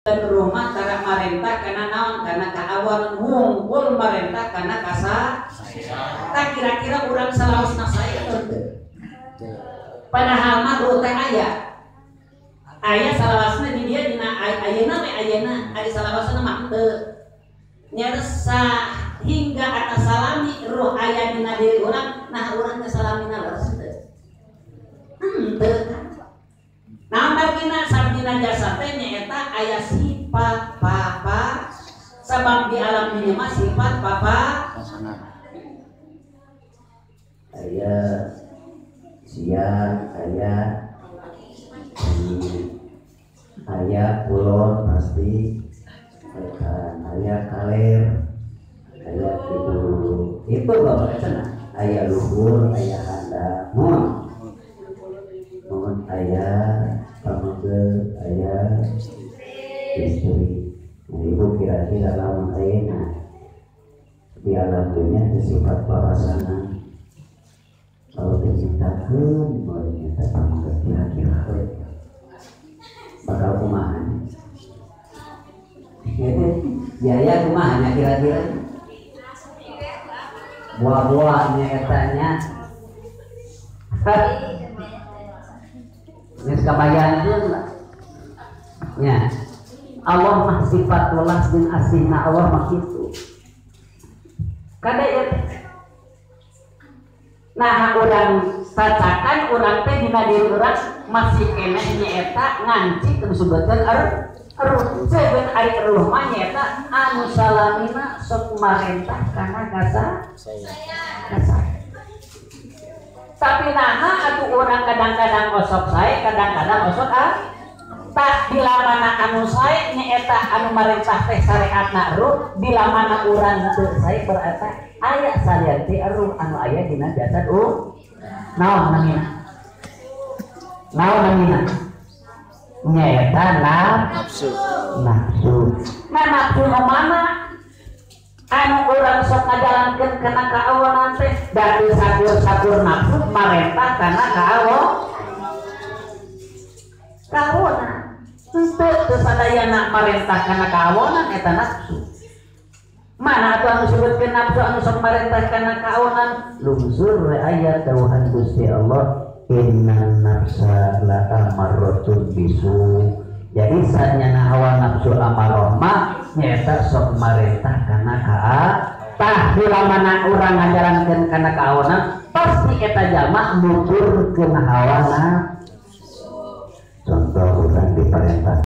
dan rumah karena marentah karena naon karena kaawan ngumpul marentah karena kasa tak kira-kira urang salaosna saya teu padahal mah teh aya salawasna di dia dina ayeuna we ayeuna ari salawasna mah teu nyersa hingga atas salami ruh aya dina diri urang nah urang teh salamina leres teu henteu nah bagina sabdina jasa teh nyaeta aya sifat papa sabab di alam dunya mah sifat papa aya siang aya kulon pasti aya kaler aya tidur itu bapak cenah aya luhur aya handap mohon aya pamanggeul aya istri ibu kira-kira lamun ayeuna di alam dunya sifat papasangan kalau dicintakeun boleh nyata pamanggeul kira-kira bakal kumaha ya kumaha kira-kira buah-buahnya etanya geus kabayankeun nya Allah mah sifat welas jeung asihna Allah mah kitu kada ya nah urang sacakan urang teh dina diri urang masih keneh nyaeta nganci teu disebutkeun sebeun ari eruh mah nyaeta anu salamina sok marentah kana kasa tapi naha atuh urang kadang-kadang osok sae kadang-kadang osok tak bila mana anu sae nyaeta anu marentah teh syariatna ruh bila mana urang teu sae berarti aya salian ti ruh anu aya dina jasad naon namina nyaeta nafsu nah nafsu mana anu urang sok ngajalankeun kana kaawonan teh dari sakur nafsu marentah kana kaawonan teu sadayana marentah kana kaawonan eta nafsu mana atuh anu sebutkeun nafsu anu sok marentah kana kaawonan lungsur ayat tauhan Gusti Allah inna nafsa la amarratun bisu jadi sanyana hawa nafsu amarah mah nyaeta sok marentah kana tah bila mana urang ngajarankeun kana kaawonan pasti eta jalma nuturkeun hawa nafsu contoh urang diparentah